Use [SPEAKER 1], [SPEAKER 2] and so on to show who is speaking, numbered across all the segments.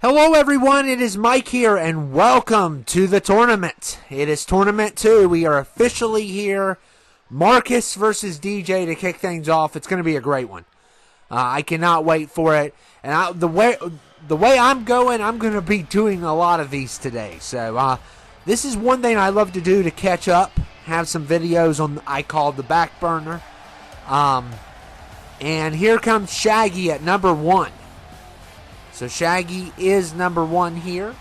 [SPEAKER 1] Hello everyone, it is Mike here and welcome to the tournament. It is Tournament 2. We are officially here. Marcus versus DJ to kick things off. It's going to be a great one. I cannot wait for it. And the way I'm going to be doing a lot of these today. So this is one thing I love to do to catch up. Have some videos on I call the back burner. And here comes Shaggy at number 1. So Shaggy is number 1 here.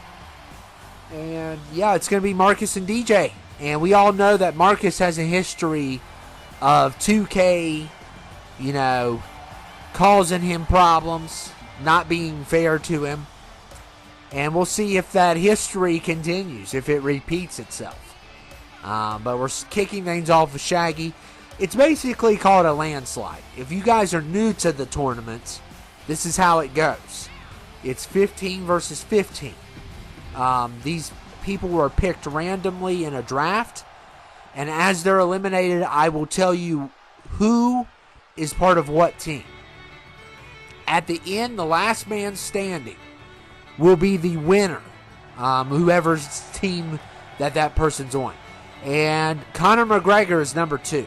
[SPEAKER 1] And yeah, it's going to be Marcus and DJ. And we all know that Marcus has a history of 2K, causing him problems, not being fair to him. And we'll see if that history continues, if it repeats itself. But we're kicking things off with Shaggy. It's basically called a landslide. If you guys are new to the tournaments, this is how it goes. It's 15 versus 15. These people were picked randomly in a draft. And as they're eliminated, I will tell you who is part of what team. At the end, the last man standing will be the winner. Whoever's team that person's on. And Conor McGregor is number 2.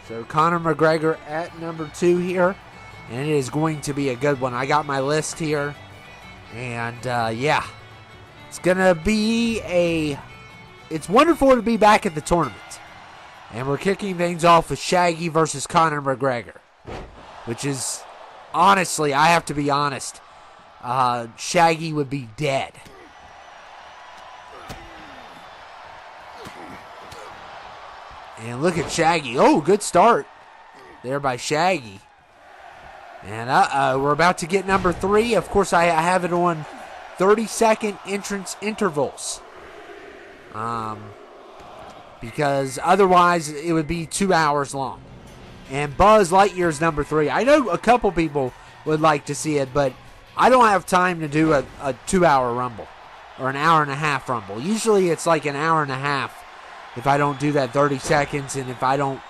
[SPEAKER 1] So Conor McGregor at number 2 here. And it is going to be a good one. I got my list here. And, yeah. It's going to be It's wonderful to be back at the tournament. And we're kicking things off with Shaggy versus Conor McGregor. Which is, honestly, I have to be honest. Shaggy would be dead. And look at Shaggy. Oh, good start there by Shaggy. And we're about to get number 3. Of course, I have it on 30-second entrance intervals. Because otherwise it would be 2 hours long. And Buzz Lightyear is number 3. I know a couple people would like to see it, but I don't have time to do a 2-hour rumble. Or an hour and a half rumble. Usually it's like an hour and a half if I don't do that 30 seconds and if I don't.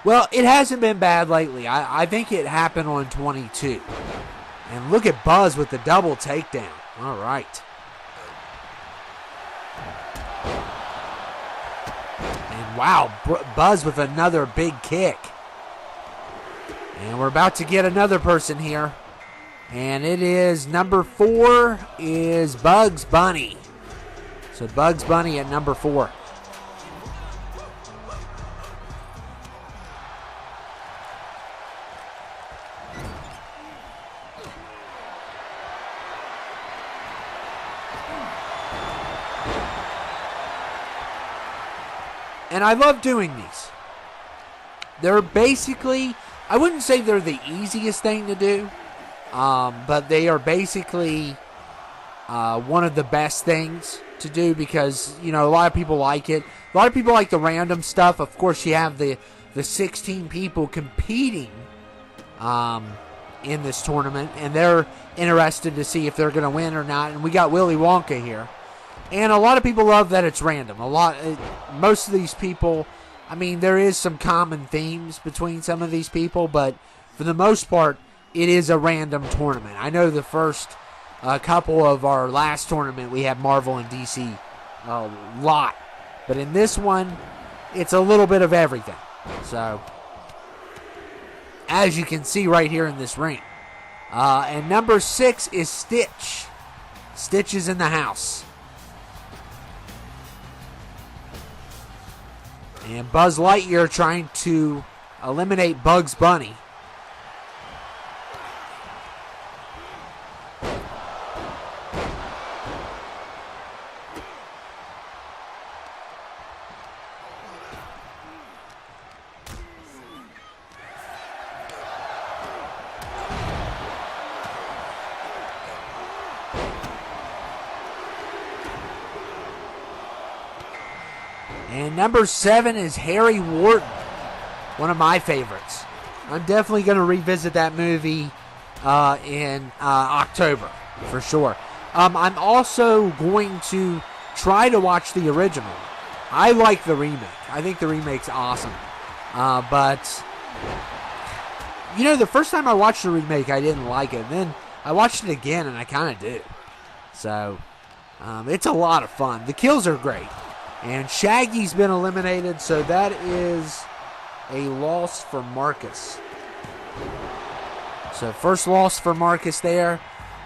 [SPEAKER 1] Well, it hasn't been bad lately. I think it happened on 22. And look at Buzz with the double takedown. All right. And wow, Buzz with another big kick. And we're about to get another person here. And it is number 4 is Bugs Bunny. So Bugs Bunny at number 4. And I love doing these. They're basically, I wouldn't say they're the easiest thing to do, but they are basically one of the best things to do because, a lot of people like it. A lot of people like the random stuff. Of course, you have the 16 people competing in this tournament, and they're interested to see if they're going to win or not. And we got Willy Wonka here. And a lot of people love that it's random. Most of these people, there is some common themes between some of these people, but for the most part, it is a random tournament. I know the first couple of our last tournament, we had Marvel and DC a lot. But in this one, it's a little bit of everything. So, as you can see right here in this ring. And number 6 is Stitch. Stitch is in the house. And Buzz Lightyear trying to eliminate Bugs Bunny. And number 7 is Harry Wharton, one of my favorites. I'm definitely going to revisit that movie in October, for sure. I'm also going to try to watch the original. I like the remake. I think the remake's awesome. But, the first time I watched the remake, I didn't like it. Then I watched it again, and I kind of do. So, it's a lot of fun. The kills are great. And Shaggy's been eliminated, so that is a loss for Marcus. So, first loss for Marcus there.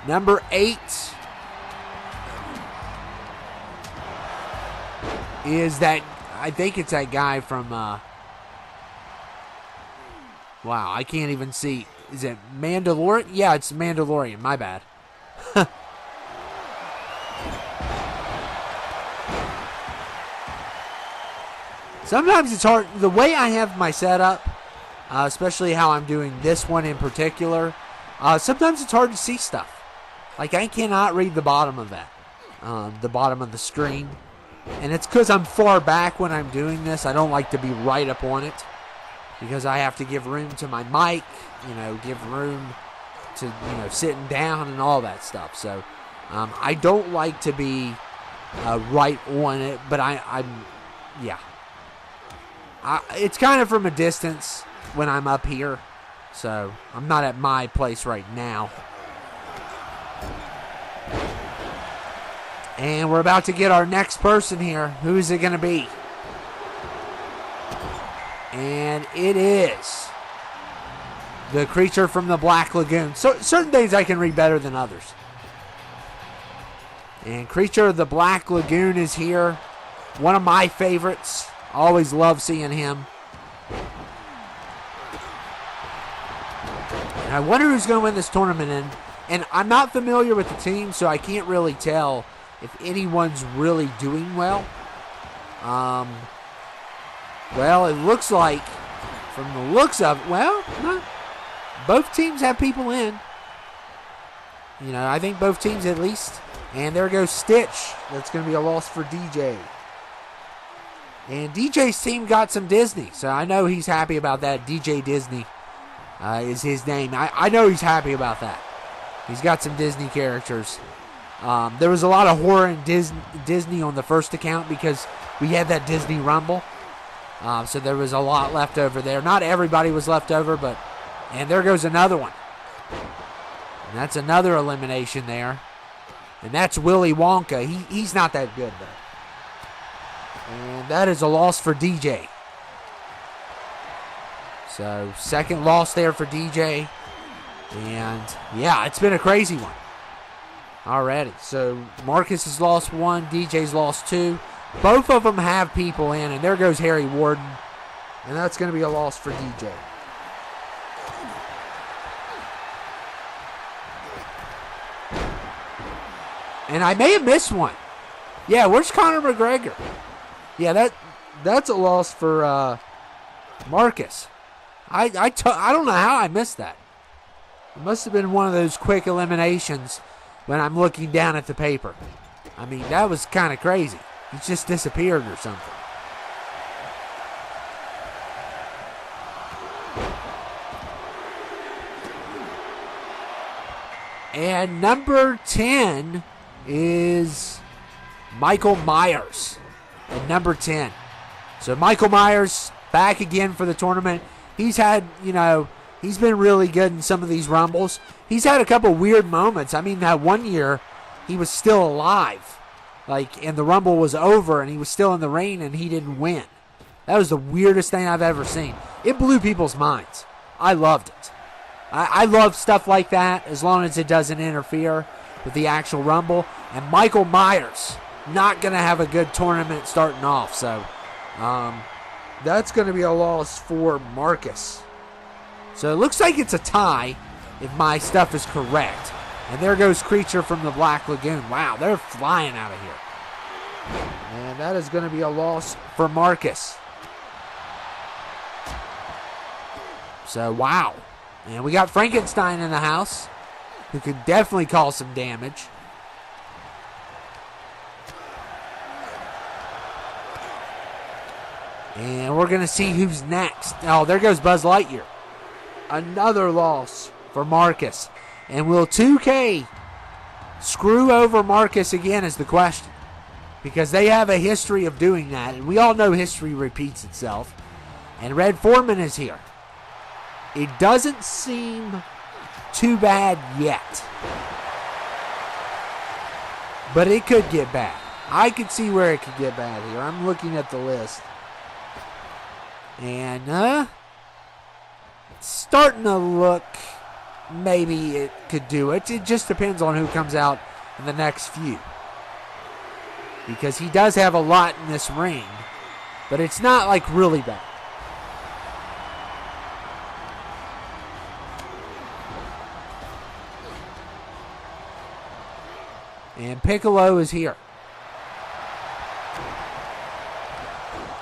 [SPEAKER 1] Number 8 is that, I think it's that guy from, wow, I can't even see. Is it Mandalorian? Yeah, it's Mandalorian. My bad. Sometimes it's hard. The way I have my setup, especially how I'm doing this one in particular, sometimes it's hard to see stuff. Like, I cannot read the bottom of that, the bottom of the screen. And it's because I'm far back when I'm doing this. I don't like to be right up on it because I have to give room to my mic, give room to, sitting down and all that stuff. So I don't like to be right on it, but yeah. It's kind of from a distance when I'm up here, so I'm not at my place right now. And we're about to get our next person here. Who is it going to be? And it is the creature from the Black Lagoon. So certain things I can read better than others. And Creature of the Black Lagoon is here. One of my favorites. Always love seeing him. And I wonder who's going to win this tournament. And I'm not familiar with the team, so I can't really tell if anyone's really doing well. Well, it looks like, from the looks of it, well, no, both teams have people in. I think both teams at least. And there goes Stitch. That's going to be a loss for DJ. And DJ's team got some Disney, so I know he's happy about that. DJ Disney is his name. I know he's happy about that. He's got some Disney characters. There was a lot of horror in Disney on the first account because we had that Disney Rumble. So there was a lot left over there. Not everybody was left over, and there goes another one. And that's another elimination there. And that's Willy Wonka. He's not that good, though. And that is a loss for DJ. So, second loss there for DJ. And, yeah, it's been a crazy one already. So, Marcus has lost 1. DJ's lost 2. Both of them have people in. And there goes Harry Warden. And that's going to be a loss for DJ. And I may have missed one. Yeah, where's Conor McGregor? Yeah, that's a loss for Marcus. I don't know how I missed that. It must have been one of those quick eliminations when I'm looking down at the paper. I mean, that was kind of crazy. He just disappeared or something. And number 10 is Michael Myers at number 10. So Michael Myers back again for the tournament. He's had, he's been really good in some of these Rumbles. He's had a couple weird moments. I mean, that one year he was still alive. And the Rumble was over and he was still in the ring and he didn't win. That was the weirdest thing I've ever seen. It blew people's minds. I loved it. I love stuff like that as long as it doesn't interfere with the actual Rumble. And Michael Myers, not going to have a good tournament starting off. So that's going to be a loss for Marcus. So it looks like it's a tie if my stuff is correct. And there goes Creature from the Black Lagoon. Wow, they're flying out of here. And that is going to be a loss for Marcus. So, wow. And we got Frankenstein in the house, who could definitely cause some damage. And we're going to see who's next. Oh, there goes Buzz Lightyear. Another loss for Marcus. And will 2K screw over Marcus again is the question. Because they have a history of doing that. And we all know history repeats itself. And Red Foreman is here. It doesn't seem too bad yet. But it could get bad. I could see where it could get bad here. I'm looking at the list. And it's starting to look maybe it could do it. It just depends on who comes out in the next few. Because he does have a lot in this ring. But it's not like really bad. And Piccolo is here.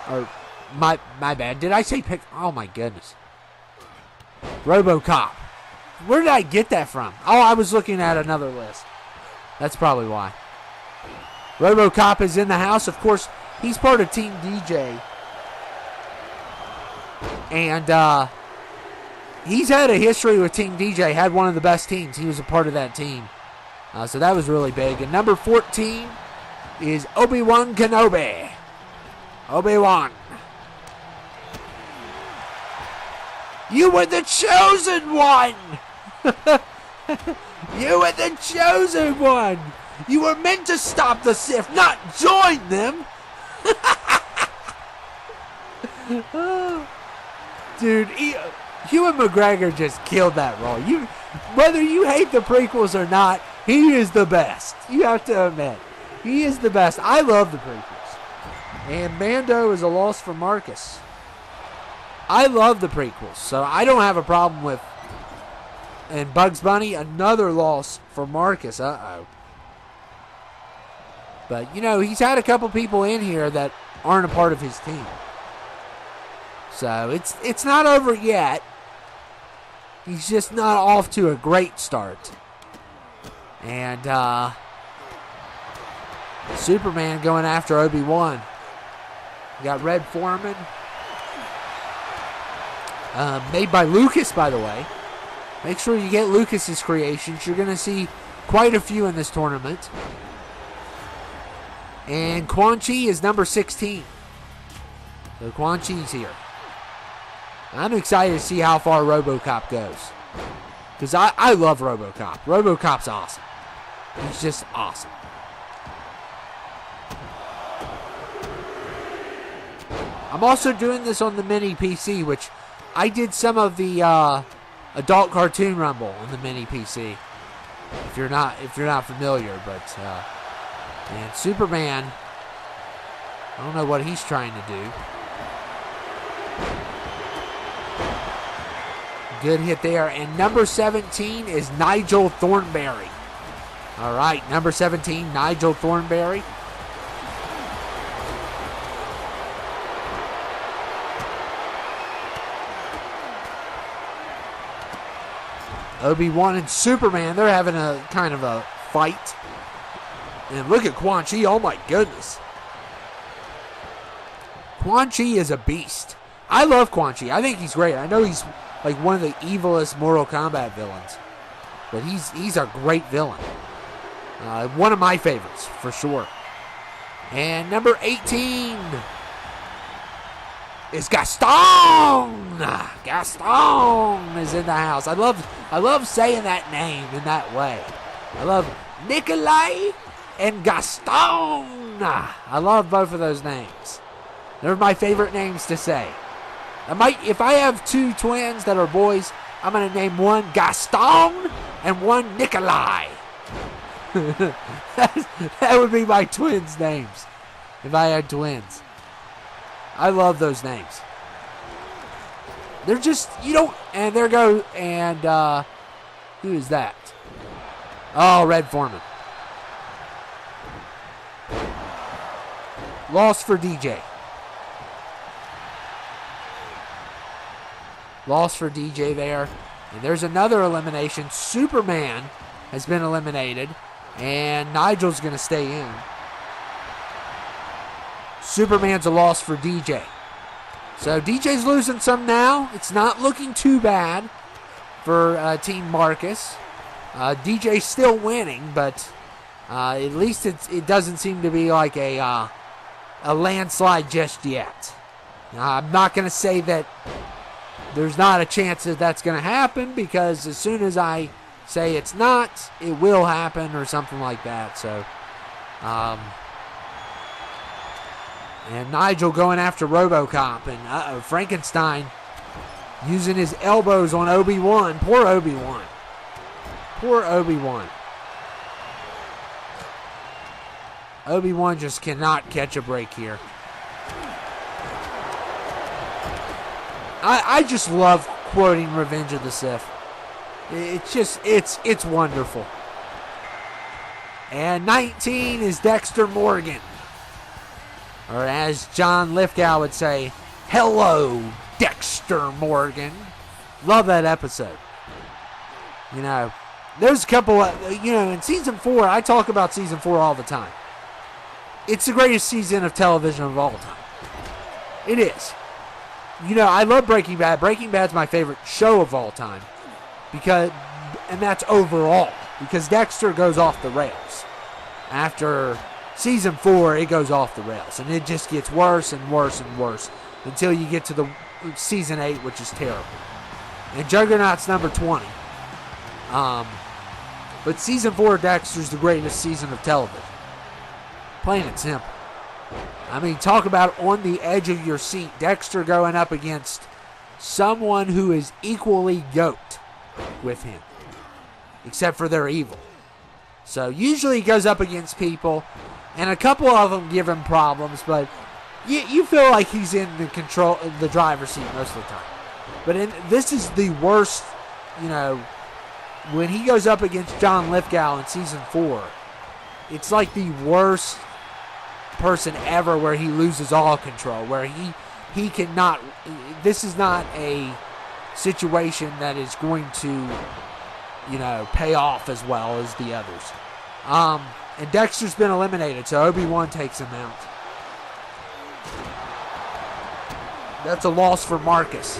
[SPEAKER 1] Or, my bad. Did I say Pic? Oh my goodness. RoboCop. Where did I get that from? Oh, I was looking at another list. That's probably why. RoboCop is in the house. Of course, he's part of Team DJ. And he's had a history with Team DJ. Had one of the best teams. He was a part of that team. So that was really big. And number 14 is Obi-Wan Kenobi. Obi-Wan. You were the chosen one. You were the chosen one. You were meant to stop the Sith, not join them. Dude, Ewan McGregor just killed that role. Whether you hate the prequels or not, he is the best. You have to admit. He is the best. I love the prequels. And Mando is a loss for Marcus. I love the prequels, so I don't have a problem with. And Bugs Bunny, another loss for Marcus. Uh-oh. But, you know, he's had a couple people in here that aren't a part of his team. So it's not over yet. He's just not off to a great start. And Superman going after Obi-Wan. You got Red Foreman. Made by Lucas, by the way. Make sure you get Lucas's creations. You're going to see quite a few in this tournament. And Quan Chi is number 16. So Quan Chi's here. I'm excited to see how far RoboCop goes. Because I love RoboCop. RoboCop's awesome. He's just awesome. I'm also doing this on the mini PC, which I did some of the Adult Cartoon Rumble on the mini PC. If you're not familiar, but and Superman, I don't know what he's trying to do. Good hit there. And number 17 is Nigel Thornberry. All right, number 17, Nigel Thornberry. Obi-Wan and Superman, they're having a kind of a fight. And look at Quan Chi, oh my goodness. Quan Chi is a beast. I love Quan Chi. I think he's great. I know he's like one of the evilest Mortal Kombat villains. But he's a great villain. One of my favorites, for sure. And number 18 is Gaston. Gaston is in the house. I love saying that name in that way. I love Nikolai and Gaston. I love both of those names. They're my favorite names to say. If I have two twins that are boys, I'm going to name one Gaston and one Nikolai. That would be my twins' names if I had twins. I love those names. They're just, you don't, and there go, and who is that? Oh, Red Foreman. Loss for DJ. Loss for DJ there. And there's another elimination. Superman has been eliminated. And Nigel's going to stay in. Superman's a loss for DJ. So DJ's losing some now. It's not looking too bad for Team Marcus. DJ's still winning, but at least it doesn't seem to be like a landslide just yet. I'm not going to say that there's not a chance that that's going to happen, because as soon as I say it's not, it will happen or something like that. So, and Nigel going after RoboCop, and Frankenstein using his elbows on Obi-Wan. Poor Obi-Wan. Poor Obi-Wan. Obi-Wan just cannot catch a break here. I just love quoting Revenge of the Sith. It's just, it's wonderful. And 19 is Dexter Morgan. Or as John Lithgow would say, hello, Dexter Morgan. Love that episode. You know, there's a couple of, in season 4, I talk about season 4 all the time. It's the greatest season of television of all time. It is. I love Breaking Bad. Breaking Bad's my favorite show of all time. And that's overall. Because Dexter goes off the rails. After season 4, it goes off the rails. And it just gets worse and worse and worse. Until you get to the season 8, which is terrible. And Juggernaut's number 20. But season 4 of Dexter's the greatest season of television. Plain and simple. I mean, talk about on the edge of your seat. Dexter going up against someone who is equally goat with him. Except for they're evil. So usually he goes up against people, and a couple of them give him problems, but you feel like he's in the driver's seat most of the time. But this is the worst, when he goes up against John Lithgow in season 4, it's like the worst person ever where he loses all control, where he cannot, this is not a situation that is going to, pay off as well as the others. And Dexter's been eliminated, so Obi-Wan takes him out. That's a loss for Marcus.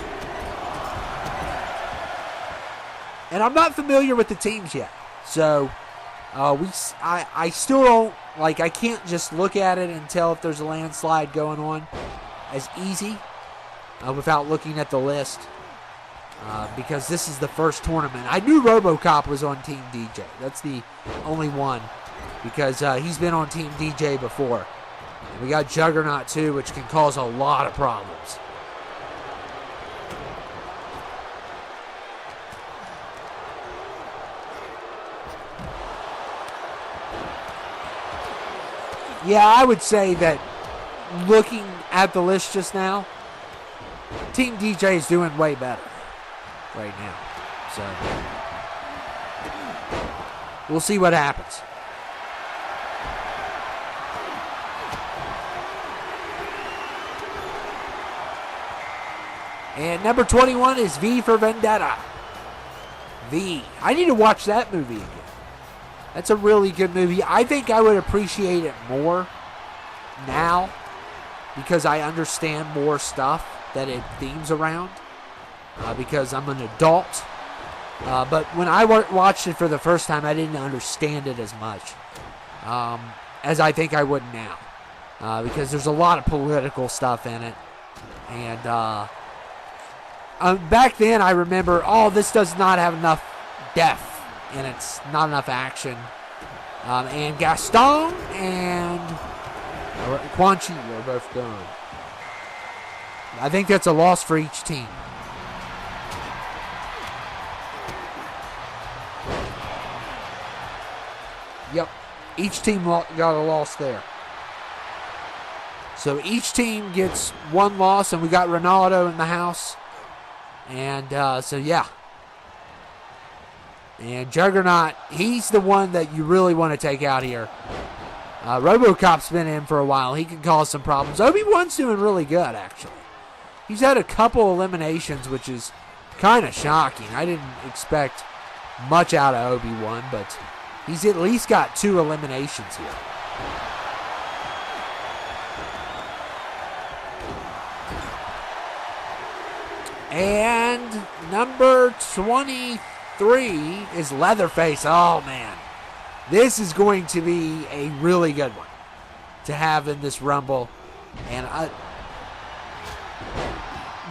[SPEAKER 1] And I'm not familiar with the teams yet, so I still don't, I can't just look at it and tell if there's a landslide going on as easy without looking at the list. Because this is the first tournament. I knew RoboCop was on Team DJ. That's the only one. Because he's been on Team DJ before. And we got Juggernaut too, which can cause a lot of problems. Yeah, I would say that looking at the list just now, Team DJ is doing way better right now. So we'll see what happens. And number 21 is V for Vendetta. V. I need to watch that movie again. That's a really good movie. I think I would appreciate it more now because I understand more stuff that it themes around because I'm an adult. But when I watched it for the first time, I didn't understand it as much as I think I would now because there's a lot of political stuff in it. And back then, I remember, this does not have enough depth. And it's not enough action. And Gaston and Quan Chi are both gone. I think that's a loss for each team. Yep. Each team got a loss there. So each team gets one loss, and we got Ronaldo in the house. And so, yeah. And Juggernaut, he's the one that you really want to take out here. RoboCop's been in for a while. He can cause some problems. Obi-Wan's doing really good, actually. He's had a couple eliminations, which is kind of shocking. I didn't expect much out of Obi-Wan, but he's at least got 2 eliminations here. And number 23 is Leatherface. Oh, man. This is going to be a really good one to have in this Rumble.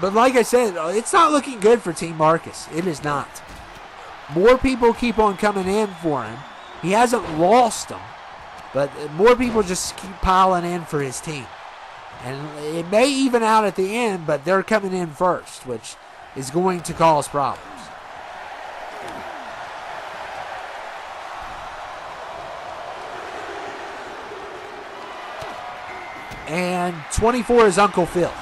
[SPEAKER 1] But like I said, it's not looking good for Team Marcus. It is not. more people keep on coming in for him. He hasn't lost them, but more people just keep piling in for his team. And it may even out at the end, but they're coming in first, which is going to cause problems. And 24 is Uncle Phil.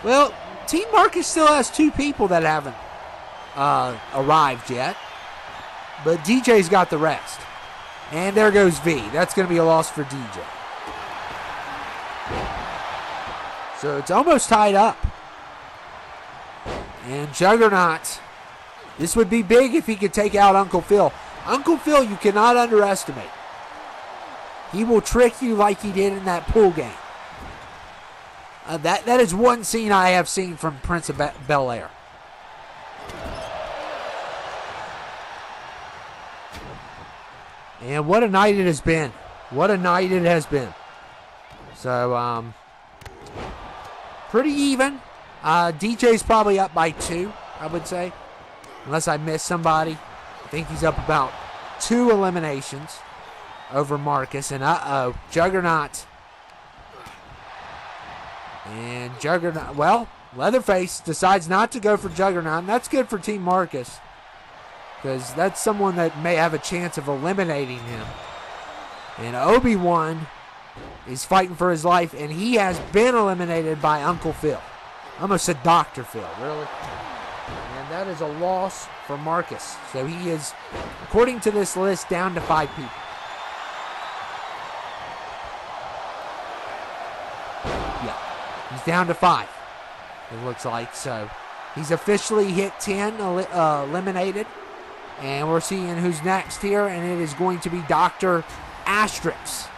[SPEAKER 1] Well, Team Marcus still has 2 people that haven't arrived yet, but DJ's got the rest. And there goes V. That's going to be a loss for DJ. So it's almost tied up. And Juggernaut, this would be big if he could take out Uncle Phil. Uncle Phil, you cannot underestimate. He will trick you like he did in that pool game. That is one scene I have seen from Prince of Bel-Air. And what a night it has been. What a night it has been. So, pretty even. DJ's probably up by 2, I would say. Unless I missed somebody. I think he's up about 2 eliminations over Marcus. And Juggernaut. And Juggernaut, well, Leatherface decides not to go for Juggernaut, and that's good for Team Marcus, because that's someone that may have a chance of eliminating him. And Obi-Wan is fighting for his life, and he has been eliminated by Uncle Phil. I almost said Dr. Phil, really. And that is a loss for Marcus. So he is, according to this list, down to 5 people. He's down to 5, it looks like. So he's officially hit 10 eliminated. And we're seeing who's next here. And it is going to be Dr. Asterix.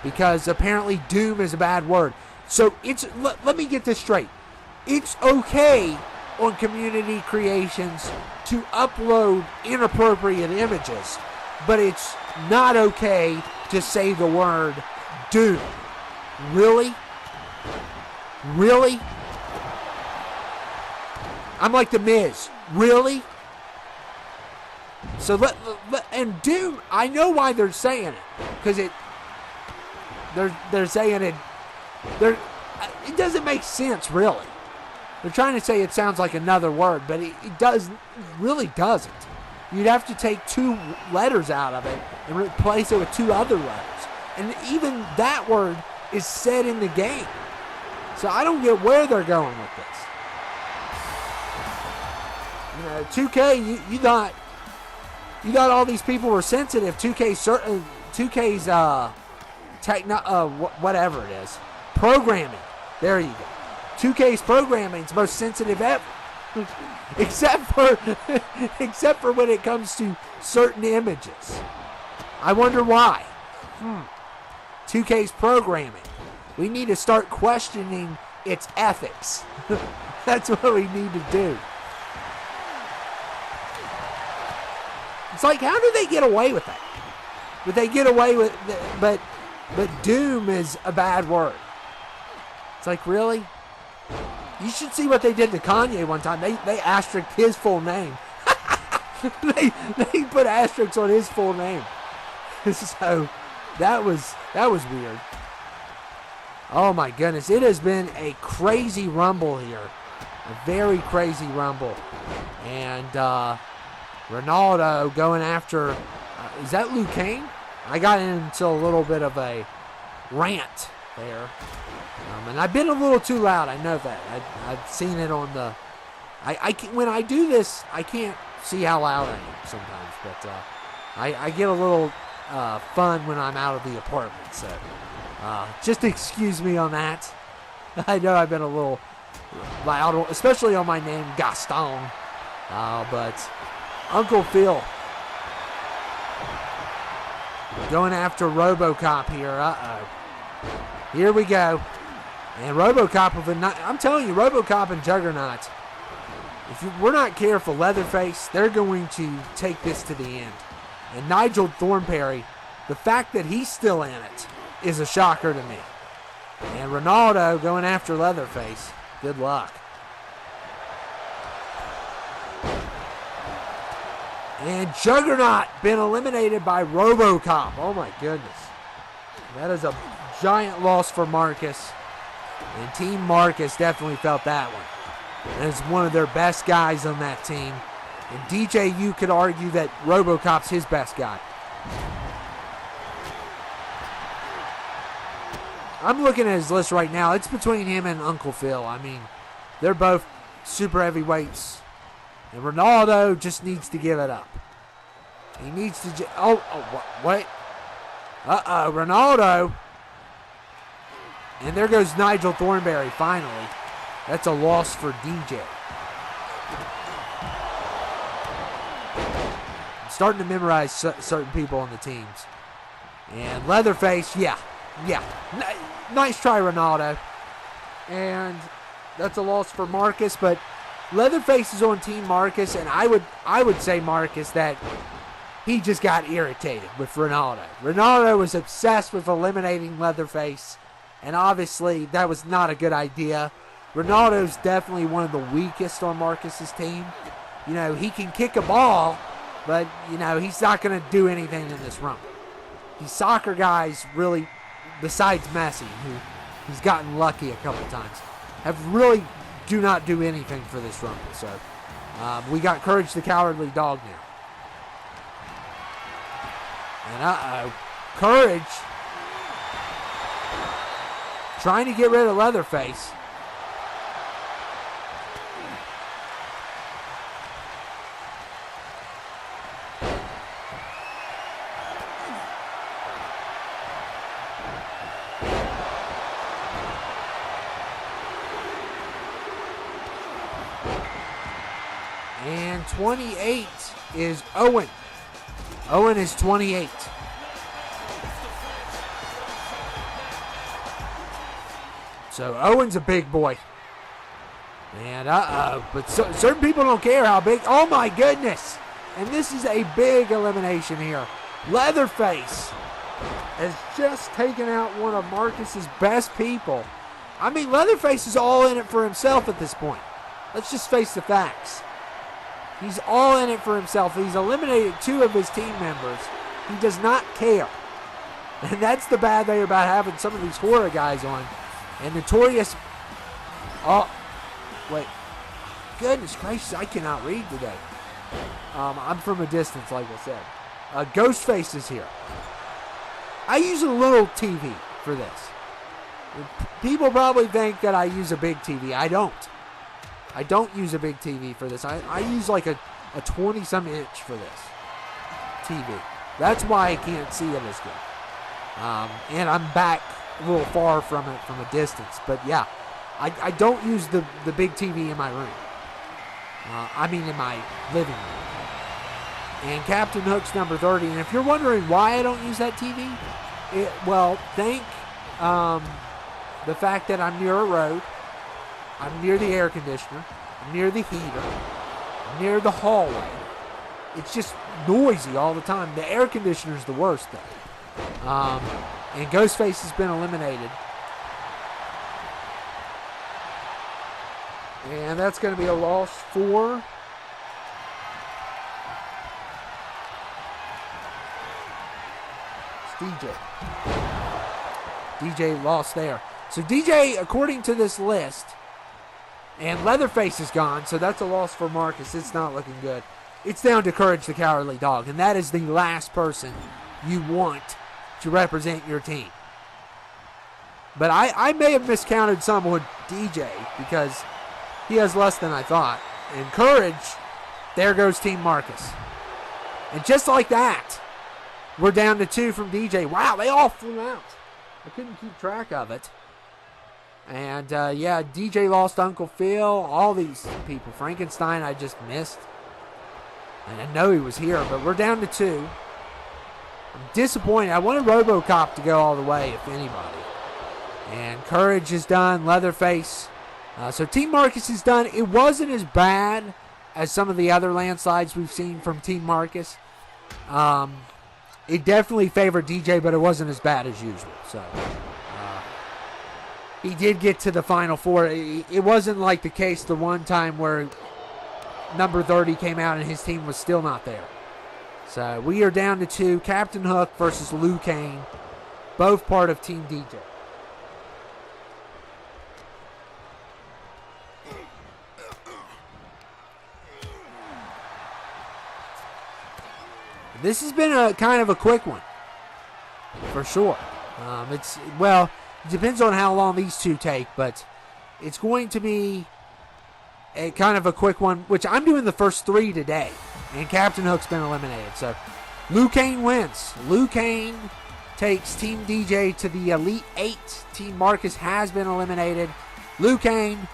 [SPEAKER 1] Because apparently doom is a bad word. So let me get this straight. It's okay on community creations to upload inappropriate images. But it's not okay to say the word doom. Really? Really? I'm like the Miz. Really? So and Doom, I know why they're saying it, because they're saying it. It doesn't make sense, really. They're trying to say it sounds like another word, but it really doesn't. You'd have to take 2 letters out of it and replace it with 2 other letters, and even that word is said in the game. So I don't get where they're going with this. You know, 2K, you thought all these people were sensitive. 2K's whatever it is, programming. There you go. 2K's programming is most sensitive ever, except for when it comes to certain images. I wonder why. 2K's programming. We need to start questioning its ethics. That's what we need to do. It's like, how do they get away with that? But they get away with, but doom is a bad word. It's like, really? You should see what they did to Kanye one time. They asterisked his full name. they put asterisks on his full name. So that was weird. Oh my goodness, it has been a crazy rumble here. A very crazy rumble. And Ronaldo going after, is that Liu Kang? I got into a little bit of a rant there. And I've been a little too loud, I know that. I've seen it on the, when I do this, I can't see how loud I am sometimes. But I get a little fun when I'm out of the apartment, so. Just excuse me on that. I know I've been a little loud, especially on my name, Gaston. But Uncle Phil going after RoboCop here. Here we go. And RoboCop, I'm telling you, RoboCop and Juggernaut, if we're not careful, Leatherface, they're going to take this to the end. And Nigel Thornberry, the fact that he's still in it is a shocker to me. And Ronaldo going after Leatherface. Good luck. And Juggernaut been eliminated by RoboCop. Oh my goodness. That is a giant loss for Marcus. And Team Marcus definitely felt that one. And it's one of their best guys on that team. And DJ, you could argue that RoboCop's his best guy. I'm looking at his list right now. It's between him and Uncle Phil. I mean, they're both super heavyweights. And Ronaldo just needs to give it up. He needs to wait. Uh-oh, Ronaldo. And there goes Nigel Thornberry, finally. That's a loss for DJ. I'm starting to memorize certain people on the teams. And Leatherface, yeah. Nice try, Ronaldo. And that's a loss for Marcus, but Leatherface is on Team Marcus, and I would say, Marcus, that he just got irritated with Ronaldo. Ronaldo was obsessed with eliminating Leatherface, and obviously that was not a good idea. Ronaldo's definitely one of the weakest on Marcus's team. You know, he can kick a ball, but, you know, he's not going to do anything in this rumble. These soccer guys really, besides Messi, who he's gotten lucky a couple times, have really do not do anything for this rumble. So we got Courage the Cowardly Dog now. And Courage trying to get rid of Leatherface. And 28 is Owen. Owen is 28. So Owen's a big boy. And but certain people don't care how big. Oh my goodness. And this is a big elimination here. Leatherface has just taken out one of Marcus's best people. I mean, Leatherface is all in it for himself at this point. Let's just face the facts. He's all in it for himself. He's eliminated two of his team members. He does not care. And that's the bad thing about having some of these horror guys on. And Notorious... Oh, wait. Goodness gracious, I cannot read today. I'm from a distance, like I said. Ghostface is here. I use a little TV for this. People probably think that I use a big TV. I don't. I don't use a big TV for this. I use like a 20-some inch for this TV. That's why I can't see it as good. And I'm back a little far from it from a distance. But yeah, I don't use the big TV in my room. I mean in my living room. And Captain Hook's number 30. And if you're wondering why I don't use that TV, thank the fact that I'm near a road. I'm near the air conditioner. I'm near the heater. I'm near the hallway. It's just noisy all the time. The air conditioner is the worst, though. And Ghostface has been eliminated. And that's going to be a loss for... DJ. DJ lost there. So DJ, according to this list... And Leatherface is gone, so that's a loss for Marcus. It's not looking good. It's down to Courage the Cowardly Dog, and that is the last person you want to represent your team. But I may have miscounted someone, DJ, because he has less than I thought. And Courage, there goes Team Marcus. And just like that, we're down to 2 from DJ. Wow, they all flew out. I couldn't keep track of it. And, DJ lost Uncle Phil, all these people. Frankenstein I just missed. And I know he was here, but we're down to 2. I'm disappointed. I wanted RoboCop to go all the way, if anybody. And Courage is done, Leatherface. So Team Marcus is done. It wasn't as bad as some of the other landslides we've seen from Team Marcus. It definitely favored DJ, but it wasn't as bad as usual. So... he did get to the Final Four. It wasn't like the case the one time where number 30 came out and his team was still not there. So we are down to 2. Captain Hook versus Liu Kang, both part of Team DJ. This has been a kind of a quick one, for sure. It depends on how long these two take, but it's going to be a kind of a quick one, which I'm doing the first 3 today, and Captain Hook's been eliminated. So Liu Kang wins. Liu Kang takes Team DJ to the Elite 8. Team Marcus has been eliminated. Liu Kang,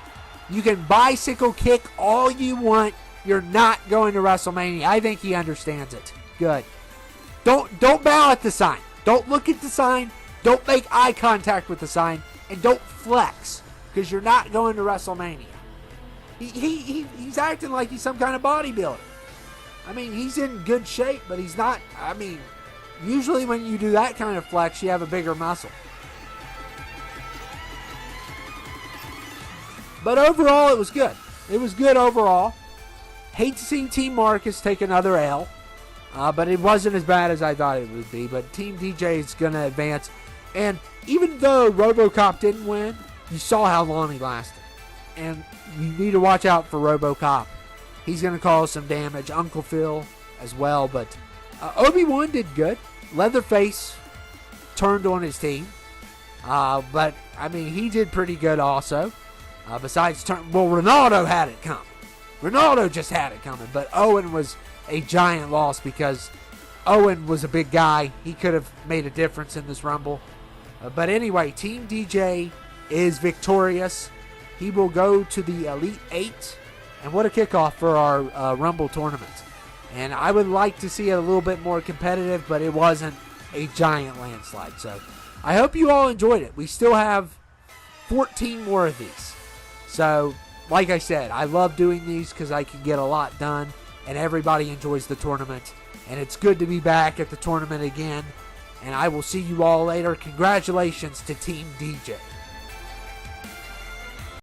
[SPEAKER 1] you can bicycle kick all you want. You're not going to WrestleMania. I think he understands it. Good. Don't bow at the sign. Don't look at the sign. Don't make eye contact with the sign. And don't flex, because you're not going to WrestleMania. He's acting like he's some kind of bodybuilder. I mean, he's in good shape, but he's not. I mean, usually when you do that kind of flex, you have a bigger muscle. But overall, it was good. It was good overall. Hate to see Team Marcus take another L. But it wasn't as bad as I thought it would be. But Team DJ is going to advance. And even though RoboCop didn't win, you saw how long he lasted. And you need to watch out for RoboCop. He's going to cause some damage. Uncle Phil as well. But Obi-Wan did good. Leatherface turned on his team. But, I mean, he did pretty good also. Ronaldo had it coming. Ronaldo just had it coming. But Owen was a giant loss because Owen was a big guy. He could have made a difference in this Rumble. But anyway, Team DJ is victorious. He will go to the Elite 8. And what a kickoff for our Rumble tournament. And I would like to see it a little bit more competitive, but it wasn't a giant landslide. So I hope you all enjoyed it. We still have 14 more of these. So, like I said, I love doing these because I can get a lot done. And everybody enjoys the tournament. And it's good to be back at the tournament again. And I will see you all later. Congratulations to Team DJ.